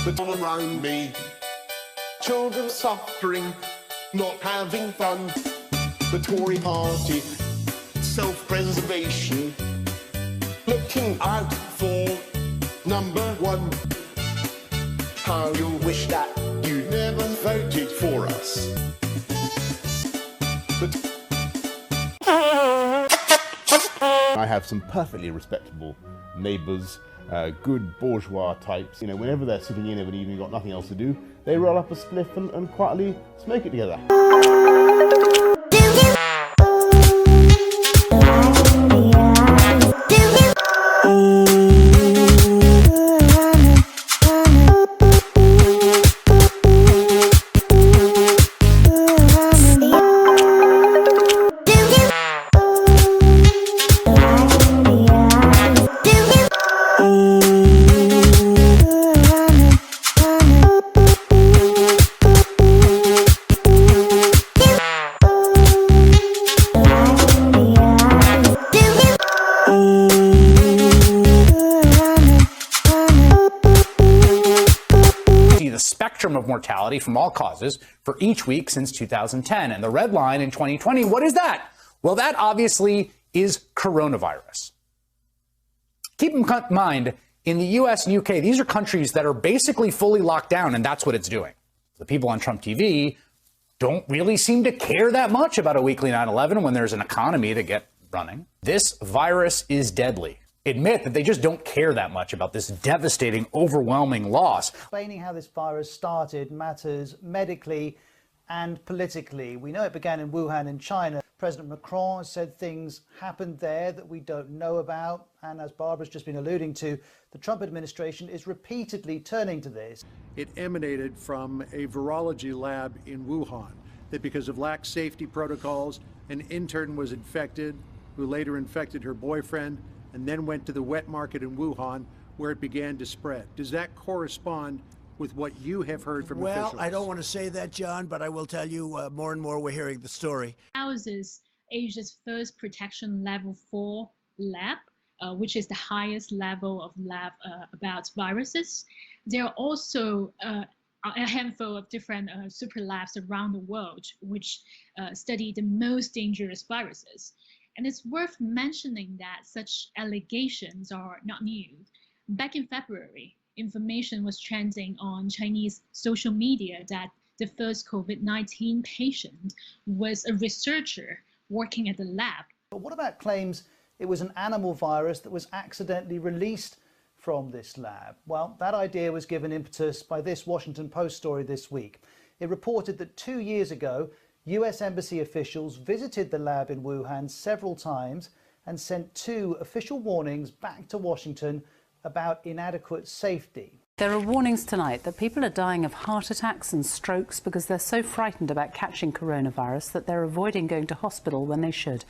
but all around me, children suffering, not having fun. The Tory party, self-preservation, looking out for number one. How you wish that you never voted for us. I have some perfectly respectable neighbours, good bourgeois types. You know, whenever they're sitting in of an evening, got nothing else to do, they roll up a spliff and quietly smoke it together. The spectrum of mortality from all causes for each week since 2010. And the red line in 2020, what is that? Well, that obviously is coronavirus. Keep in mind, in the US and UK, these are countries that are basically fully locked down, and that's what it's doing. The people on Trump TV don't really seem to care that much about a weekly 9/11 when there's an economy to get running. This virus is deadly. Admit that they just don't care that much about this devastating, overwhelming loss. Explaining how this virus started matters medically and politically. We know it began in Wuhan in China. President Macron said things happened there that we don't know about. And as Barbara's just been alluding to, the Trump administration is repeatedly turning to this. It emanated from a virology lab in Wuhan, that because of lax safety protocols, an intern was infected, who later infected her boyfriend, and then went to the wet market in Wuhan, where it began to spread. Does that correspond with what you have heard from officials? Well, I don't want to say that, John, but I will tell you more and more we're hearing the story. Ours is Asia's first protection level 4 lab, which is the highest level of lab about viruses. There are also a handful of different super labs around the world which study the most dangerous viruses. And it's worth mentioning that such allegations are not new. Back in February, information was trending on Chinese social media that the first COVID-19 patient was a researcher working at the lab. But what about claims it was an animal virus that was accidentally released from this lab? Well, that idea was given impetus by this Washington Post story this week. It reported that 2 years ago, US Embassy officials visited the lab in Wuhan several times and sent 2 official warnings back to Washington about inadequate safety. There are warnings tonight that people are dying of heart attacks and strokes because they're so frightened about catching coronavirus that they're avoiding going to hospital when they should.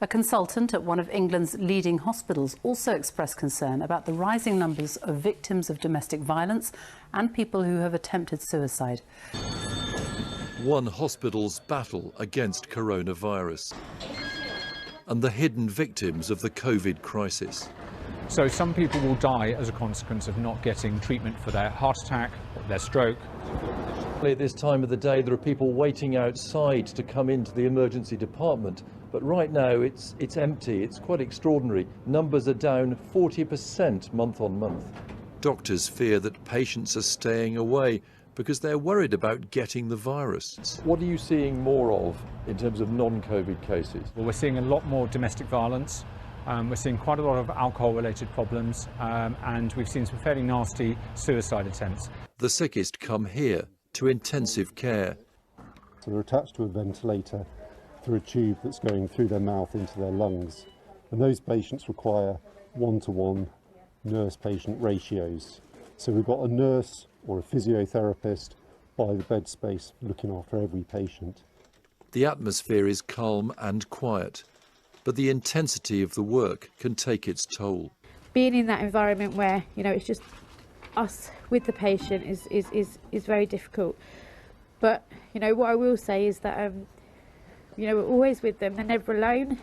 A consultant at one of England's leading hospitals also expressed concern about the rising numbers of victims of domestic violence and people who have attempted suicide. One hospital's battle against coronavirus and the hidden victims of the COVID crisis. So some people will die as a consequence of not getting treatment for their heart attack, their stroke. At this time of the day, there are people waiting outside to come into the emergency department. But right now, it's empty. It's quite extraordinary. Numbers are down 40% month on month. Doctors fear that patients are staying away because they're worried about getting the virus. What are you seeing more of in terms of non-COVID cases? Well, we're seeing a lot more domestic violence. We're seeing quite a lot of alcohol-related problems, and we've seen some fairly nasty suicide attempts. The sickest come here to intensive care. So they're attached to a ventilator through a tube that's going through their mouth into their lungs. And those patients require one-to-one nurse-patient ratios. So we've got a nurse or a physiotherapist by the bed space looking after every patient. The atmosphere is calm and quiet, but the intensity of the work can take its toll. Being in that environment where, you know, it's just us with the patient is very difficult. But, you know, what I will say is that, you know, we're always with them. They're never alone.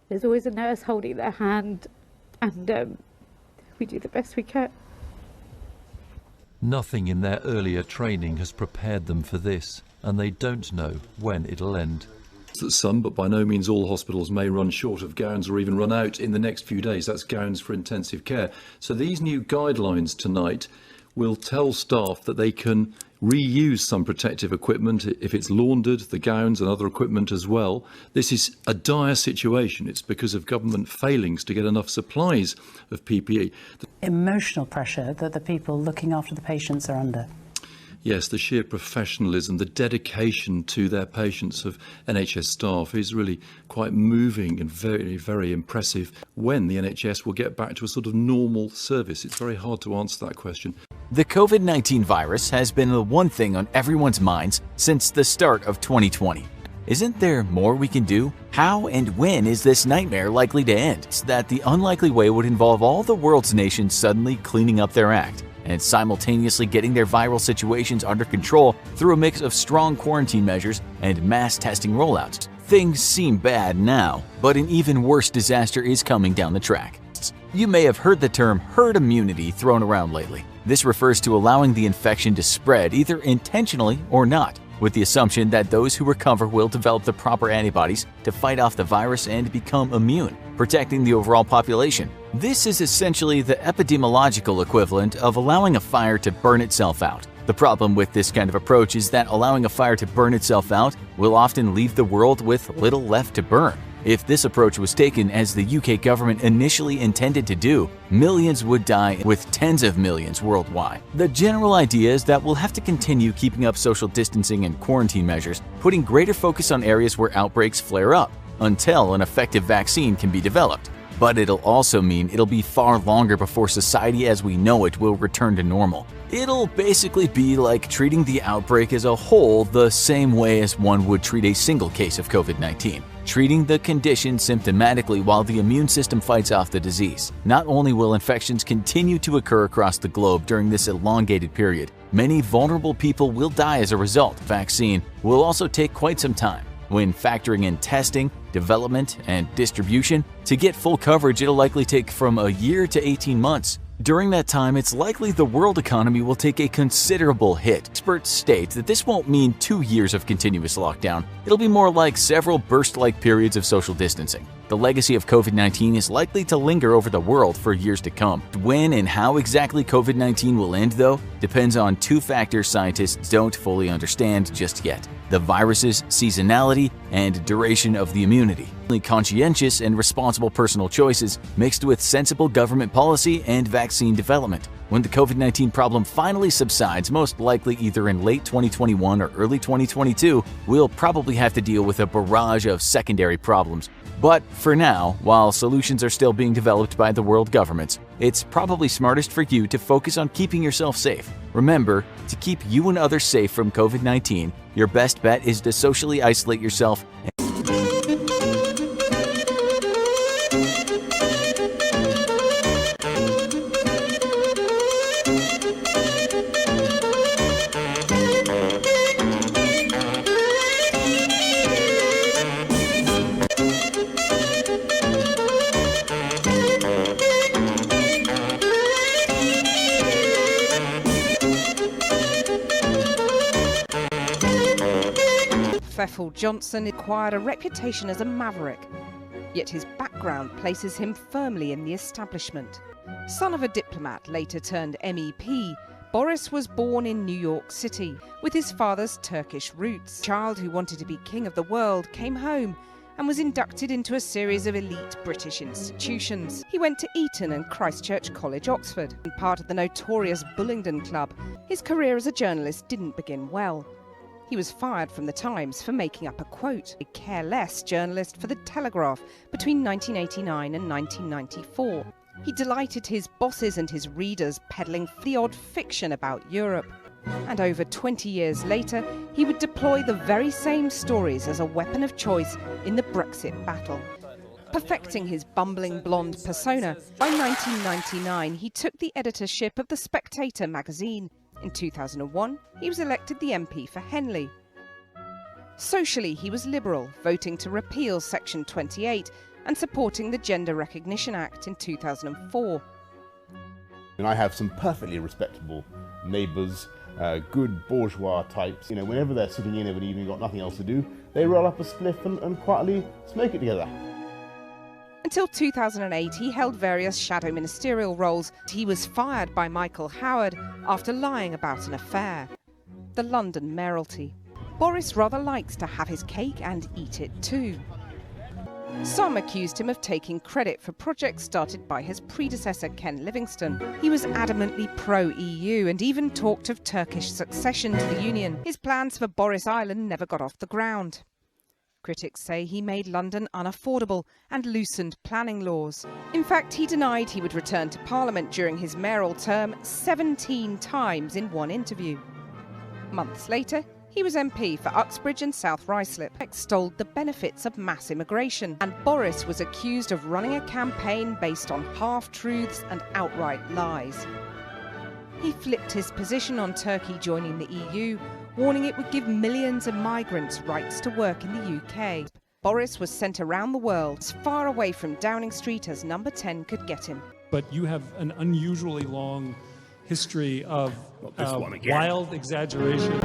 There's always a nurse holding their hand, and we do the best we can. Nothing in their earlier training has prepared them for this, and they don't know when it'll end. That some, but by no means all, hospitals may run short of gowns or even run out in the next few days. That's gowns for intensive care. So these new guidelines tonight will tell staff that they can reuse some protective equipment if it's laundered, the gowns and other equipment as well. This is a dire situation. It's because of government failings to get enough supplies of PPE. Emotional pressure that the people looking after the patients are under. Yes, the sheer professionalism, the dedication to their patients of NHS staff is really quite moving and very, very impressive. When the NHS will get back to a sort of normal service, it's very hard to answer that question. The COVID-19 virus has been the one thing on everyone's minds since the start of 2020. Isn't there more we can do? How and when is this nightmare likely to end? It's that the unlikely way would involve all the world's nations suddenly cleaning up their act and simultaneously getting their viral situations under control through a mix of strong quarantine measures and mass testing rollouts. Things seem bad now, but an even worse disaster is coming down the track. You may have heard the term herd immunity thrown around lately. This refers to allowing the infection to spread either intentionally or not, with the assumption that those who recover will develop the proper antibodies to fight off the virus and become immune, protecting the overall population. This is essentially the epidemiological equivalent of allowing a fire to burn itself out. The problem with this kind of approach is that allowing a fire to burn itself out will often leave the world with little left to burn. If this approach was taken as the UK government initially intended to do, millions would die with tens of millions worldwide. The general idea is that we'll have to continue keeping up social distancing and quarantine measures, putting greater focus on areas where outbreaks flare up, until an effective vaccine can be developed. But it'll also mean it'll be far longer before society as we know it will return to normal. It'll basically be like treating the outbreak as a whole the same way as one would treat a single case of COVID-19. Treating the condition symptomatically while the immune system fights off the disease. Not only will infections continue to occur across the globe during this elongated period, many vulnerable people will die as a result. Vaccine will also take quite some time. When factoring in testing, development, and distribution, to get full coverage it'll likely take from a year to 18 months. During that time, it's likely the world economy will take a considerable hit. Experts state that this won't mean 2 years of continuous lockdown. It'll be more like several burst-like periods of social distancing. The legacy of COVID-19 is likely to linger over the world for years to come. When and how exactly COVID-19 will end, though, depends on two factors scientists don't fully understand just yet: the virus's seasonality and duration of the immunity. Only conscientious and responsible personal choices mixed with sensible government policy and vaccine development. When the COVID-19 problem finally subsides, most likely either in late 2021 or early 2022, we'll probably have to deal with a barrage of secondary problems. But for now, while solutions are still being developed by the world governments, it's probably smartest for you to focus on keeping yourself safe. Remember, to keep you and others safe from COVID-19, your best bet is to socially isolate yourself. Pfeffel Johnson acquired a reputation as a maverick, yet his background places him firmly in the establishment. Son of a diplomat, later turned MEP, Boris was born in New York City with his father's Turkish roots. A child who wanted to be king of the world came home and was inducted into a series of elite British institutions. He went to Eton and Christ Church College, Oxford, and part of the notorious Bullingdon Club. His career as a journalist didn't begin well. He was fired from the Times for making up a quote. A careless journalist for the Telegraph between 1989 and 1994. He delighted his bosses and his readers peddling the odd fiction about Europe. And over 20 years later, he would deploy the very same stories as a weapon of choice in the Brexit battle. Perfecting his bumbling blonde persona, by 1999 he took the editorship of The Spectator magazine. In 2001, he was elected the MP for Henley. Socially, he was liberal, voting to repeal Section 28 and supporting the Gender Recognition Act in 2004. And I have some perfectly respectable neighbours, good bourgeois types. You know, whenever they're sitting in of an evening, got nothing else to do, they roll up a spliff and quietly smoke it together. Until 2008, he held various shadow ministerial roles. He was fired by Michael Howard after lying about an affair. The London mayoralty. Boris rather likes to have his cake and eat it too. Some accused him of taking credit for projects started by his predecessor Ken Livingstone. He was adamantly pro-EU and even talked of Turkish succession to the Union. His plans for Boris Island never got off the ground. Critics say he made London unaffordable and loosened planning laws. In fact, he denied he would return to Parliament during his mayoral term 17 times in one interview. Months later, he was MP for Uxbridge and South Ruislip, extolled the benefits of mass immigration, and Boris was accused of running a campaign based on half-truths and outright lies. He flipped his position on Turkey joining the EU, warning it would give millions of migrants rights to work in the UK. Boris was sent around the world, as far away from Downing Street as Number 10 could get him. But you have an unusually long history of wild exaggeration.